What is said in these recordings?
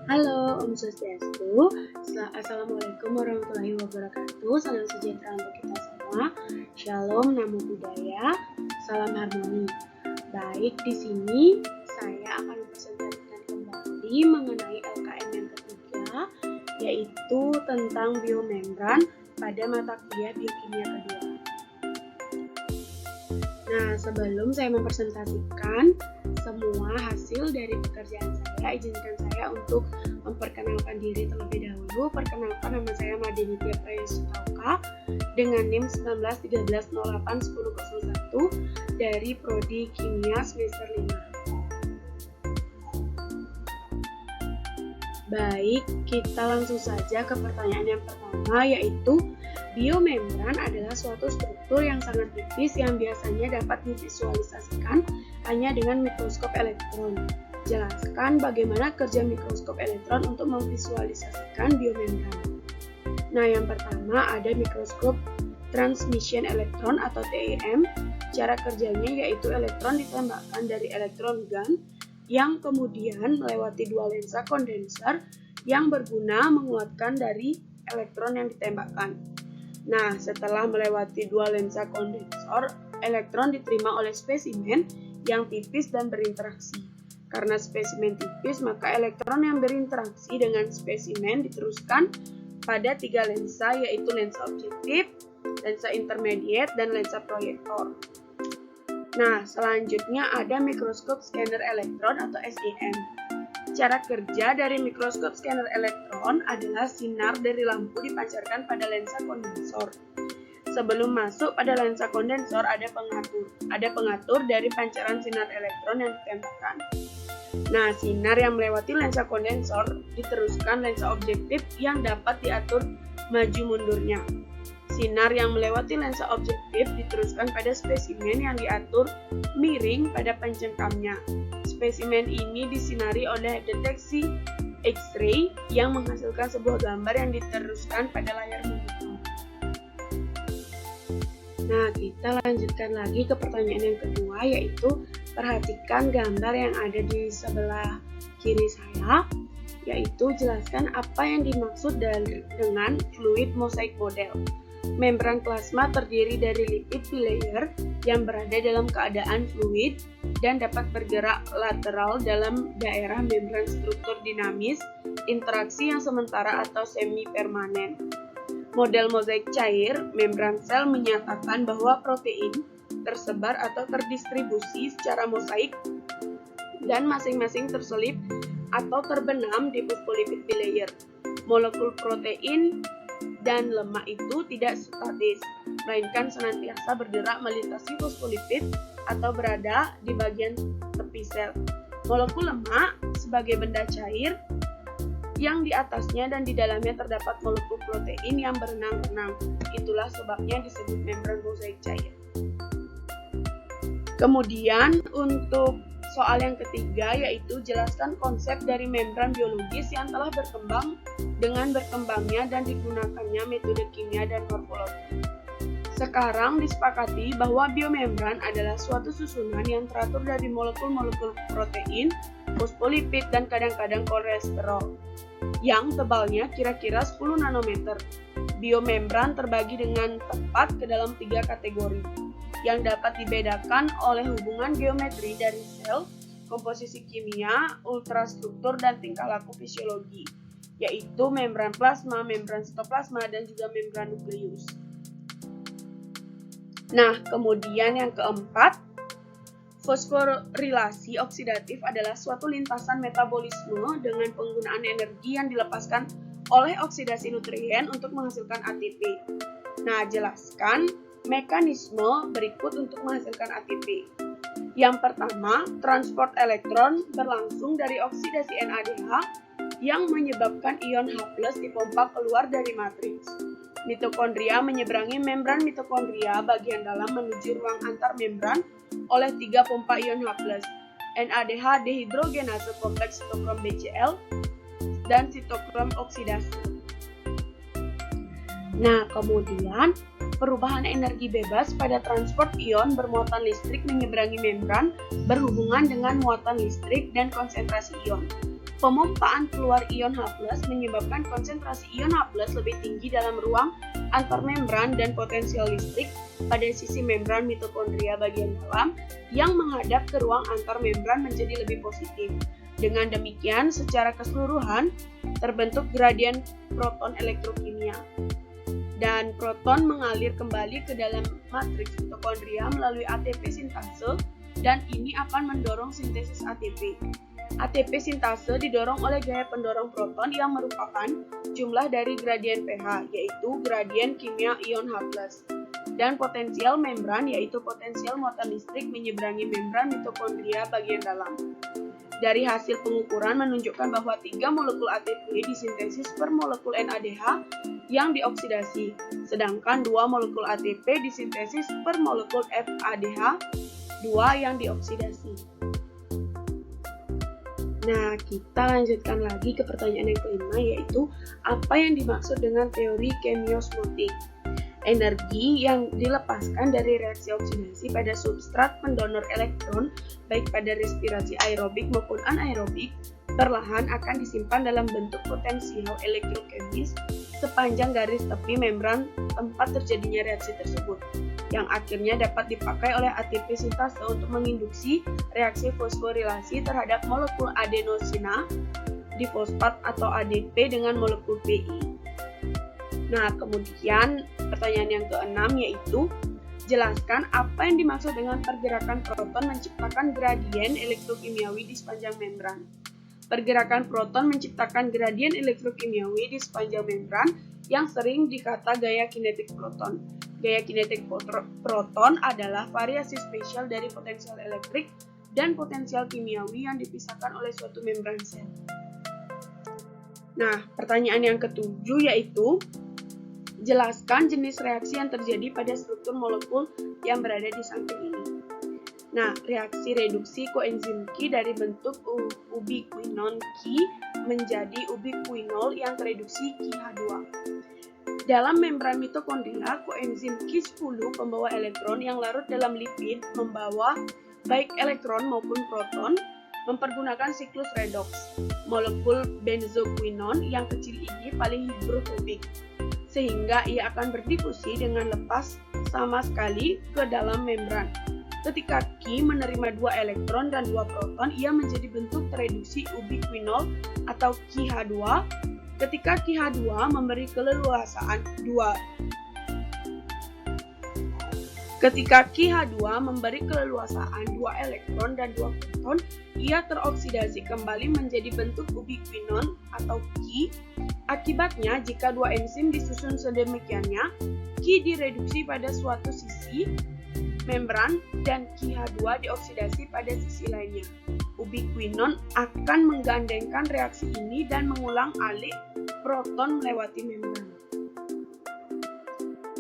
Halo, Om Swastiastu. Assalamualaikum warahmatullahi wabarakatuh. Salam sejahtera untuk kita semua. Shalom, namo buddhaya, salam harmoni. Baik, di sini saya akan mempresentasikan kembali mengenai LKM yang ketiga, yaitu tentang biomembran pada mata kuliah biokimia kedua. Nah, sebelum saya mempresentasikan semua hasil dari pekerjaan saya, izinkan saya untuk memperkenalkan diri terlebih dahulu. Perkenalkan, nama saya Madinitya Prayasutauka dengan NIM 1913081001 dari Prodi Kimia semester 5. Baik, kita langsung saja ke pertanyaan yang pertama, yaitu biomembran adalah suatu struktur yang sangat tipis yang biasanya dapat divisualisasikan hanya dengan mikroskop elektron. Jelaskan bagaimana kerja mikroskop elektron untuk memvisualisasikan biomembran. Nah, yang pertama ada mikroskop transmission elektron atau TEM. Cara kerjanya yaitu elektron ditembakkan dari elektron gun yang kemudian melewati dua lensa kondenser yang berguna menguatkan dari elektron yang ditembakkan. Nah, setelah melewati dua lensa kondensor, elektron diterima oleh spesimen yang tipis dan berinteraksi. Karena spesimen tipis, maka elektron yang berinteraksi dengan spesimen diteruskan pada tiga lensa, yaitu lensa objektif, lensa intermediate, dan lensa proyektor. Nah, selanjutnya ada mikroskop scanner elektron atau SEM. Cara kerja dari mikroskop scanner elektron adalah sinar dari lampu dipancarkan pada lensa kondensor. Sebelum masuk pada lensa kondensor ada pengatur dari pancaran sinar elektron yang ditembakkan. Nah, sinar yang melewati lensa kondensor diteruskan lensa objektif yang dapat diatur maju mundurnya. Sinar yang melewati lensa objektif diteruskan pada spesimen yang diatur miring pada pencengkamnya. Spesimen ini disinari oleh deteksi X-ray yang menghasilkan sebuah gambar yang diteruskan pada layar monitor. Nah, kita lanjutkan lagi ke pertanyaan yang kedua, yaitu perhatikan gambar yang ada di sebelah kiri saya, yaitu jelaskan apa yang dimaksud dengan fluid mosaic model. Membran plasma terdiri dari lipid bilayer yang berada dalam keadaan fluid dan dapat bergerak lateral dalam daerah membran struktur dinamis, interaksi yang sementara atau semi-permanen. Model mozaik cair, membran sel menyatakan bahwa protein tersebar atau terdistribusi secara mosaik dan masing-masing terselip atau terbenam di fosfolipid bilayer. Molekul protein dan lemak itu tidak statis, melainkan senantiasa bergerak melintasi fosfolipid atau berada di bagian tepi sel. Molekul lemak sebagai benda cair yang di atasnya dan di dalamnya terdapat molekul protein yang berenang-renang. Itulah sebabnya disebut membran mozaik cair. Kemudian untuk soal yang ketiga, yaitu jelaskan konsep dari membran biologis yang telah berkembang dengan berkembangnya dan digunakannya metode kimia dan morfologi. Sekarang disepakati bahwa biomembran adalah suatu susunan yang teratur dari molekul-molekul protein, fosfolipid, dan kadang-kadang kolesterol, yang tebalnya kira-kira 10 nanometer. Biomembran terbagi dengan tepat ke dalam 3 kategori, yang dapat dibedakan oleh hubungan geometri dari sel, komposisi kimia, ultrastruktur, dan tingkah laku fisiologi, yaitu membran plasma, membran sitoplasma, dan juga membran nukleus. Nah, kemudian yang keempat, fosforilasi oksidatif adalah suatu lintasan metabolisme dengan penggunaan energi yang dilepaskan oleh oksidasi nutrien untuk menghasilkan ATP. Nah, jelaskan mekanisme berikut untuk menghasilkan ATP. Yang pertama, transport elektron berlangsung dari oksidasi NADH yang menyebabkan ion H+ dipompa keluar dari matriks. Mitokondria menyeberangi membran mitokondria bagian dalam menuju ruang antar membran oleh 3 pompa ion H+, NADH dehidrogenase kompleks sitokrom BCl, dan sitokrom oksidasi. Nah, kemudian perubahan energi bebas pada transport ion bermuatan listrik menyeberangi membran berhubungan dengan muatan listrik dan konsentrasi ion. Pemompaan keluar ion H+ menyebabkan konsentrasi ion H+ lebih tinggi dalam ruang antarmembran dan potensial listrik pada sisi membran mitokondria bagian dalam yang menghadap ke ruang antarmembran menjadi lebih positif. Dengan demikian, secara keseluruhan terbentuk gradien proton elektrokimia. Dan proton mengalir kembali ke dalam matriks mitokondria melalui ATP sintase dan ini akan mendorong sintesis ATP. ATP sintase didorong oleh gaya pendorong proton yang merupakan jumlah dari gradien pH, yaitu gradien kimia ion H+, dan potensial membran, yaitu potensial muatan listrik menyeberangi membran mitokondria bagian dalam. Dari hasil pengukuran menunjukkan bahwa 3 molekul ATP disintesis per molekul NADH yang dioksidasi, sedangkan 2 molekul ATP disintesis per molekul FADH, 2 yang dioksidasi. Nah, kita lanjutkan lagi ke pertanyaan yang kelima, yaitu apa yang dimaksud dengan teori kemiosmotik? Energi yang dilepaskan dari reaksi oksidasi pada substrat pendonor elektron, baik pada respirasi aerobik maupun anaerobik, perlahan akan disimpan dalam bentuk potensial elektrokemis sepanjang garis tepi membran tempat terjadinya reaksi tersebut, yang akhirnya dapat dipakai oleh ATP sintase untuk menginduksi reaksi fosforilasi terhadap molekul adenosina difosfat atau ADP dengan molekul Pi. Nah, kemudian pertanyaan yang keenam yaitu jelaskan apa yang dimaksud dengan pergerakan proton menciptakan gradien elektrokimiawi di sepanjang membran. Pergerakan proton menciptakan gradien elektrokimiawi di sepanjang membran yang sering dikata gaya kinetik proton. Gaya kinetik proton adalah variasi spesial dari potensial elektrik dan potensial kimiawi yang dipisahkan oleh suatu membran sel. Nah, pertanyaan yang ketujuh yaitu jelaskan jenis reaksi yang terjadi pada struktur molekul yang berada di samping ini. Nah, reaksi reduksi koenzim Qi dari bentuk ubiquinon Qi menjadi ubiquinol yang tereduksi QH2. Dalam membran mitokondria, koenzim Qi10 pembawa elektron yang larut dalam lipid membawa baik elektron maupun proton mempergunakan siklus redoks. Molekul benzoquinon yang kecil ini paling hidrofobik, sehingga ia akan berdifusi dengan lepas sama sekali ke dalam membran. Ketika Qi menerima 2 elektron dan 2 proton, ia menjadi bentuk tereduksi ubiquinol atau QH2. Ketika QH2 memberi keleluasaan 2 elektron dan 2 proton, ia teroksidasi kembali menjadi bentuk ubiquinon atau Qi. Akibatnya, jika 2 enzim disusun sedemikiannya, Qi direduksi pada suatu sisi membran dan QH2 dioksidasi pada sisi lainnya. Ubiquinon akan menggandengkan reaksi ini dan mengulang alik proton melewati membran.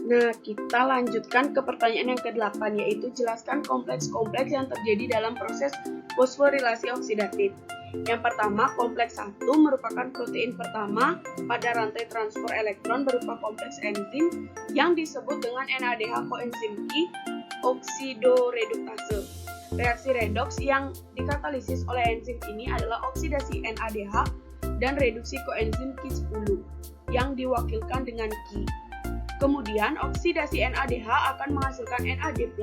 Nah, kita lanjutkan ke pertanyaan yang ke-8, yaitu jelaskan kompleks-kompleks yang terjadi dalam proses fosforilasi oksidatif. Yang pertama, kompleks 1 merupakan protein pertama pada rantai transfer elektron berupa kompleks enzim yang disebut dengan NADH koenzim Qi oksidoreduktase. Reaksi redoks yang dikatalisis oleh enzim ini adalah oksidasi NADH dan reduksi koenzim Qi10 yang diwakilkan dengan Qi. Kemudian, oksidasi NADH akan menghasilkan NAD+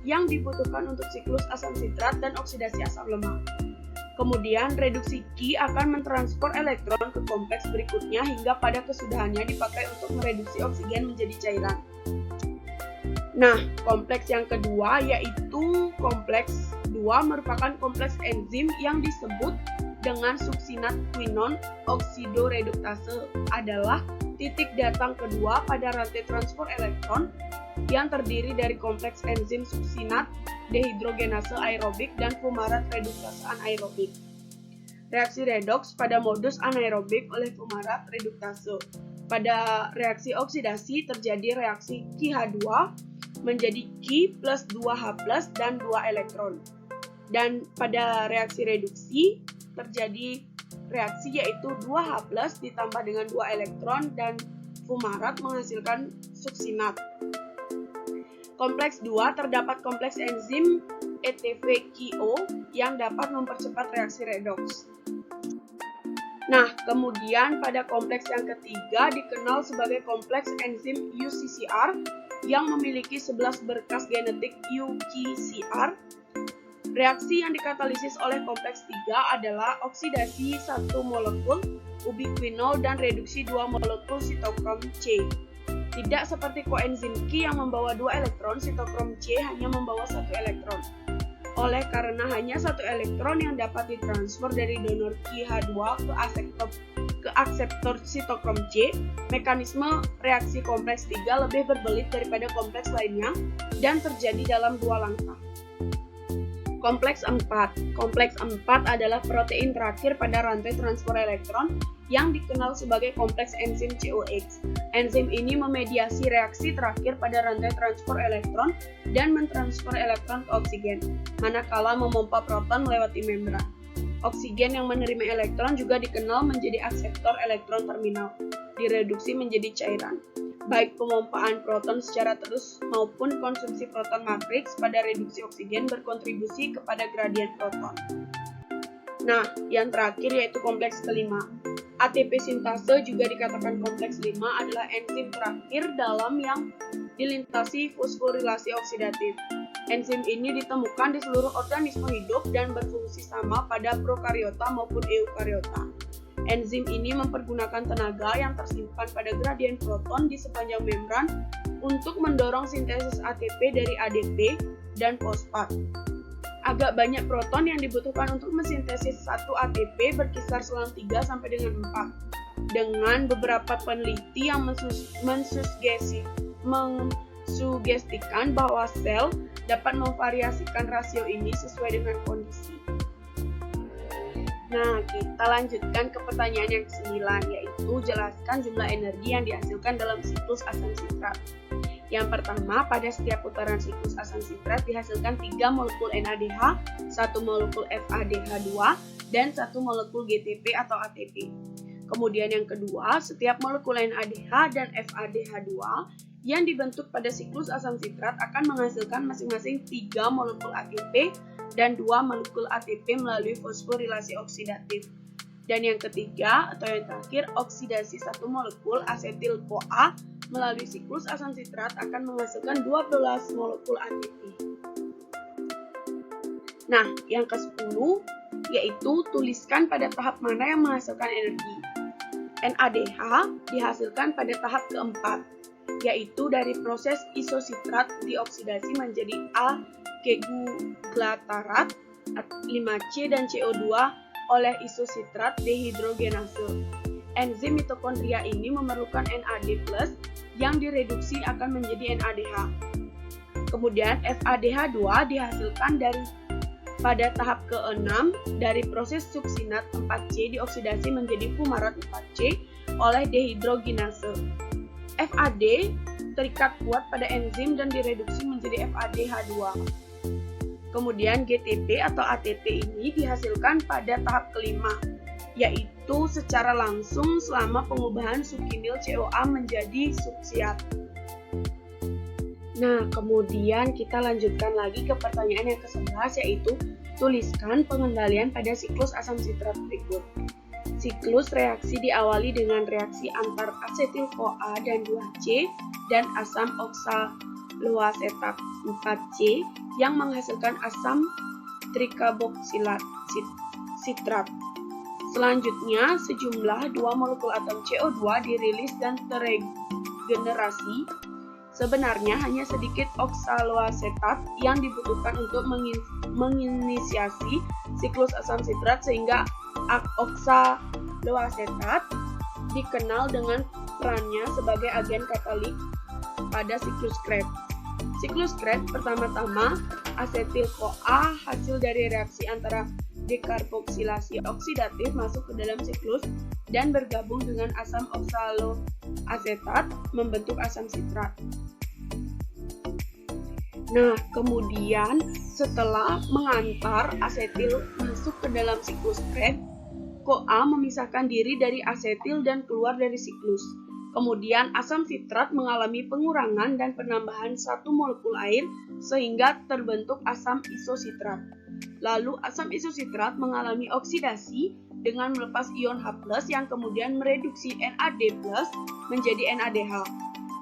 yang dibutuhkan untuk siklus asam sitrat dan oksidasi asam lemak. Kemudian, reduksi Qi akan mentransfer elektron ke kompleks berikutnya hingga pada kesudahannya dipakai untuk mereduksi oksigen menjadi cairan. Nah, kompleks yang kedua yaitu kompleks 2 merupakan kompleks enzim yang disebut dengan suksinat quinon oksidoreduktase adalah titik datang kedua pada rantai transfer elektron yang terdiri dari kompleks enzim suksinat dehidrogenase aerobik dan fumarat reduktase anaerobik. Reaksi redoks pada modus anaerobik oleh fumarat reduktase. Pada reaksi oksidasi terjadi reaksi QH2 menjadi Qi plus 2H plus dan 2 elektron. Dan pada reaksi reduksi terjadi reaksi yaitu 2H plus ditambah dengan 2 elektron dan fumarat menghasilkan suksinat. Kompleks 2 terdapat kompleks enzim ETVQO yang dapat mempercepat reaksi redoks. Nah, kemudian pada kompleks yang ketiga dikenal sebagai kompleks enzim UCCR yang memiliki 11 berkas genetik UGCR. Reaksi yang dikatalisis oleh kompleks 3 adalah oksidasi 1 molekul ubiquinol dan reduksi 2 molekul sitokrom C. Tidak seperti koenzim Q yang membawa 2 elektron, sitokrom C hanya membawa 1 elektron. Oleh karena hanya 1 elektron yang dapat ditransfer dari donor QH2 ke akseptor sitokrom C, mekanisme reaksi kompleks 3 lebih berbelit daripada kompleks lainnya dan terjadi dalam 2 langkah. Kompleks 4. Kompleks 4 adalah protein terakhir pada rantai transfer elektron yang dikenal sebagai kompleks enzim COX. Enzim ini memediasi reaksi terakhir pada rantai transfer elektron dan mentransfer elektron ke oksigen, manakala memompa proton melewati membran. Oksigen yang menerima elektron juga dikenal menjadi akseptor elektron terminal, direduksi menjadi cairan. Baik pemompaan proton secara terus maupun konsumsi proton matriks pada reduksi oksigen berkontribusi kepada gradien proton. Nah, yang terakhir yaitu kompleks kelima. ATP sintase juga dikatakan kompleks 5 adalah enzim terakhir dalam yang dilintasi fosforilasi oksidatif. Enzim ini ditemukan di seluruh organisme hidup dan berfungsi sama pada prokariota maupun eukariota. Enzim ini mempergunakan tenaga yang tersimpan pada gradien proton di sepanjang membran untuk mendorong sintesis ATP dari ADP dan fosfat. Agak banyak proton yang dibutuhkan untuk mensintesis satu ATP berkisar selang 3 sampai dengan 4. Dengan beberapa peneliti yang mensugestikan bahwa sel dapat memvariasikan rasio ini sesuai dengan kondisi. Nah, kita lanjutkan ke pertanyaan yang ke-9, yaitu jelaskan jumlah energi yang dihasilkan dalam siklus asam sitrat. Yang pertama, pada setiap putaran siklus asam sitrat dihasilkan 3 molekul NADH, 1 molekul FADH2, dan 1 molekul GTP atau ATP. Kemudian yang kedua, setiap molekul NADH dan FADH2 yang dibentuk pada siklus asam sitrat akan menghasilkan masing-masing 3 molekul ATP dan 2 molekul ATP melalui fosforilasi oksidatif. Dan yang ketiga atau yang terakhir, oksidasi 1 molekul asetil-CoA melalui siklus asam sitrat akan menghasilkan 12 molekul ATP. Nah, yang ke-10 yaitu tuliskan pada tahap mana yang menghasilkan energi. NADH dihasilkan pada tahap keempat, yaitu dari proses isositrat dioksidasi menjadi A-keguglatarat 5C dan CO2 oleh isositrat dehidrogenase. Enzim mitokondria ini memerlukan NAD+ yang direduksi akan menjadi NADH. Kemudian FADH2 dihasilkan pada tahap ke-6 dari proses suksinat 4C dioksidasi menjadi fumarat 4C oleh dehidrogenase. FAD terikat kuat pada enzim dan direduksi menjadi FADH2. Kemudian GTP atau ATP ini dihasilkan pada tahap kelima, yaitu secara langsung selama pengubahan sukinil CoA menjadi suksiat. Nah, kemudian kita lanjutkan lagi ke pertanyaan yang ke-11, yaitu tuliskan pengendalian pada siklus asam sitrat berikut. Siklus reaksi diawali dengan reaksi antar asetil-CoA dan 2C dan asam oksaloasetat 4C yang menghasilkan asam trikaboksilat sitrat. Selanjutnya, sejumlah 2 molekul atom CO2 dirilis dan terregenerasi. Sebenarnya hanya sedikit oksaloasetat yang dibutuhkan untuk menginisiasi siklus asam sitrat sehingga oksaloasetat dikenal dengan perannya sebagai agen katalik pada siklus Krebs. Siklus Krebs pertama-tama asetil-CoA hasil dari reaksi antara dekarboksilasi oksidatif masuk ke dalam siklus dan bergabung dengan asam oksaloasetat membentuk asam sitrat. Nah, kemudian setelah mengantar asetil masuk ke dalam siklus Krebs, CoA memisahkan diri dari asetil dan keluar dari siklus. Kemudian asam sitrat mengalami pengurangan dan penambahan 1 molekul air sehingga terbentuk asam isositrat. Lalu asam isositrat mengalami oksidasi dengan melepas ion H+ yang kemudian mereduksi NAD+ menjadi NADH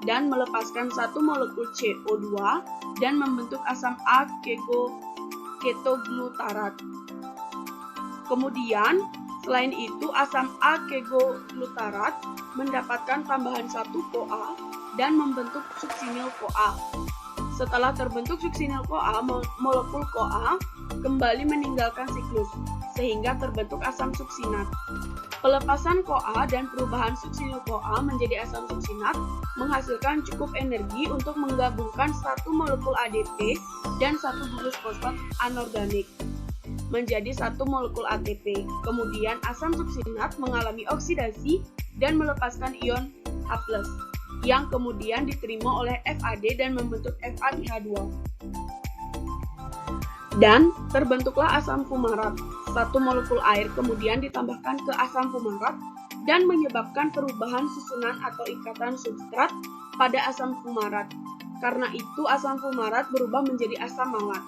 dan melepaskan satu molekul CO2 dan membentuk asam A-ketoglutarat. Kemudian, selain itu asam A-ketoglutarat mendapatkan tambahan satu CoA dan membentuk suksinil-CoA. Setelah terbentuk suksinil-CoA, molekul CoA kembali meninggalkan siklus, sehingga terbentuk asam suksinat. Pelepasan CoA dan perubahan suksinil-CoA menjadi asam suksinat menghasilkan cukup energi untuk menggabungkan satu molekul ADP dan satu gugus fosfat anorganik menjadi satu molekul ATP. Kemudian asam suksinat mengalami oksidasi dan melepaskan ion H+, yang kemudian diterima oleh FAD dan membentuk FADH2. Dan terbentuklah asam fumarat. Satu molekul air kemudian ditambahkan ke asam fumarat dan menyebabkan perubahan susunan atau ikatan substrat pada asam fumarat. Karena itu asam fumarat berubah menjadi asam malat.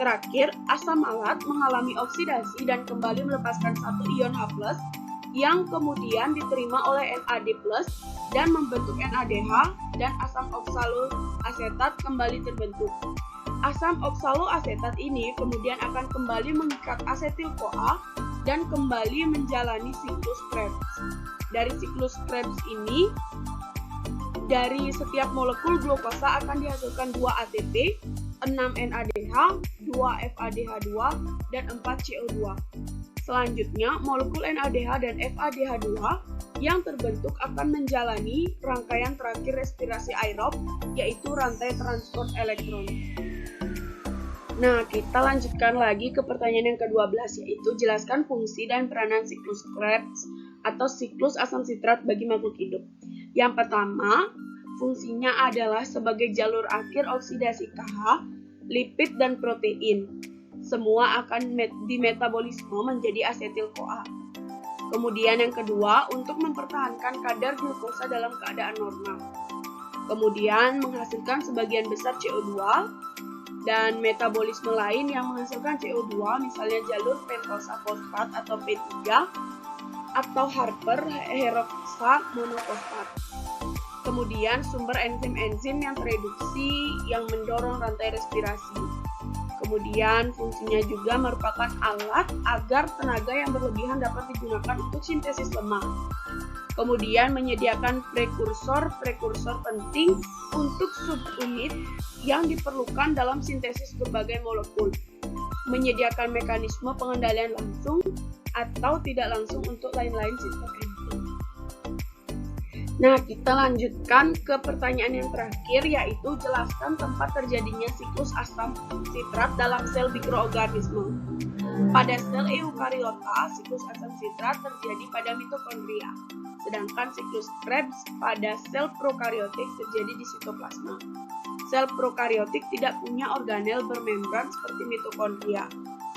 Terakhir, asam malat mengalami oksidasi dan kembali melepaskan satu ion H+, yang kemudian diterima oleh NAD+ dan membentuk NADH dan asam oksaloasetat kembali terbentuk. Asam oksaloasetat ini kemudian akan kembali mengikat asetil-CoA dan kembali menjalani siklus Krebs. Dari siklus Krebs ini, dari setiap molekul glukosa akan dihasilkan 2 ATP, 6 NADH, 2 FADH2, dan 4 CO2. Selanjutnya, molekul NADH dan FADH2 yang terbentuk akan menjalani rangkaian terakhir respirasi aerob, yaitu rantai transport elektron. Nah, kita lanjutkan lagi ke pertanyaan yang ke-12, yaitu jelaskan fungsi dan peranan siklus Krebs atau siklus asam sitrat bagi makhluk hidup. Yang pertama, fungsinya adalah sebagai jalur akhir oksidasi KH, lipid, dan protein. Semua akan dimetabolisme menjadi asetil-CoA. Kemudian yang kedua, untuk mempertahankan kadar glukosa dalam keadaan normal. Kemudian menghasilkan sebagian besar CO2, dan metabolisme lain yang menghasilkan CO2, misalnya jalur pentosa fosfat atau P3 atau Harper hydroxa monofosfat. Kemudian sumber enzim-enzim yang tereduksi yang mendorong rantai respirasi. Kemudian fungsinya juga merupakan alat agar tenaga yang berlebihan dapat digunakan untuk sintesis lemak. Kemudian menyediakan prekursor penting untuk subunit yang diperlukan dalam sintesis berbagai molekul. Menyediakan mekanisme pengendalian langsung atau tidak langsung untuk lain-lain sistem enzim. Nah, kita lanjutkan ke pertanyaan yang terakhir, yaitu jelaskan tempat terjadinya siklus asam sitrat dalam sel mikroorganisme. Pada sel eukariota, siklus asam sitrat terjadi pada mitokondria, sedangkan siklus Krebs pada sel prokariotik terjadi di sitoplasma. Sel prokariotik tidak punya organel bermembran seperti mitokondria.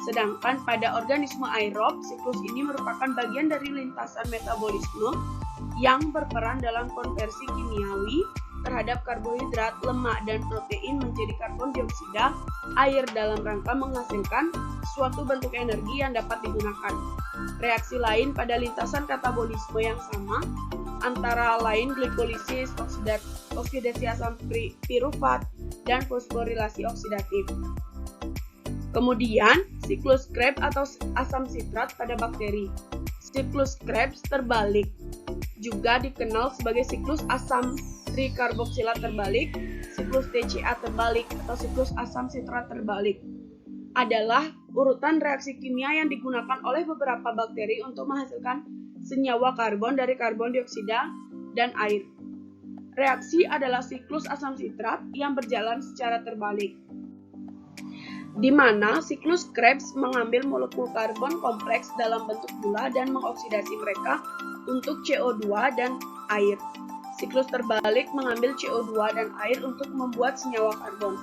Sedangkan pada organisme aerob, siklus ini merupakan bagian dari lintasan metabolisme yang berperan dalam konversi kimiawi terhadap karbohidrat, lemak, dan protein menjadi karbon dioksida, air dalam rangka menghasilkan suatu bentuk energi yang dapat digunakan. Reaksi lain pada lintasan katabolisme yang sama antara lain glikolisis, oksidasi asam pirufat, dan fosforilasi oksidatif. Kemudian, siklus Krebs atau asam sitrat pada bakteri. Siklus Krebs terbalik juga dikenal sebagai siklus asam trikarboksilat terbalik, siklus TCA terbalik, atau siklus asam sitrat terbalik. Adalah urutan reaksi kimia yang digunakan oleh beberapa bakteri untuk menghasilkan senyawa karbon dari karbon dioksida dan air. Reaksi adalah siklus asam sitrat yang berjalan secara terbalik, di mana siklus Krebs mengambil molekul karbon kompleks dalam bentuk gula dan mengoksidasi mereka untuk CO2 dan air. Siklus terbalik mengambil CO2 dan air untuk membuat senyawa karbon.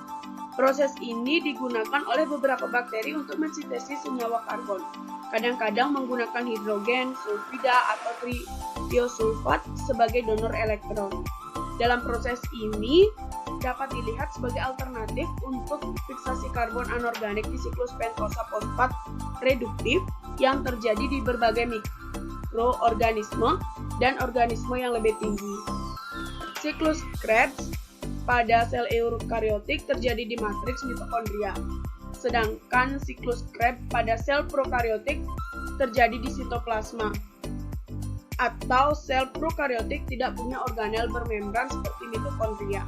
Proses ini digunakan oleh beberapa bakteri untuk mensintesis senyawa karbon. Kadang-kadang menggunakan hidrogen, sulfida, atau tiosulfat sebagai donor elektron. Dalam proses ini dapat dilihat sebagai alternatif untuk fiksasi karbon anorganik di siklus pentosa fosfat reduktif yang terjadi di berbagai mikroorganisme dan organisme yang lebih tinggi. Siklus Krebs pada sel eukariotik terjadi di matriks mitokondria, sedangkan siklus Krebs pada sel prokariotik terjadi di sitoplasma, atau sel prokariotik tidak punya organel bermembran seperti mitokondria.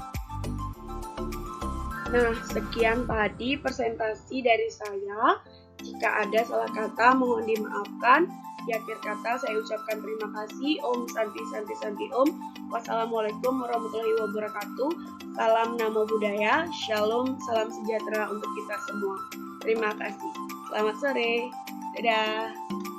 Nah, sekian tadi presentasi dari saya. Jika ada salah kata, mohon dimaafkan. Di akhir kata, saya ucapkan terima kasih. Om Santi Santi Santi Om. Wassalamualaikum warahmatullahi wabarakatuh. Salam Namo Buddhaya. Shalom, salam sejahtera untuk kita semua. Terima kasih. Selamat sore. Dadah.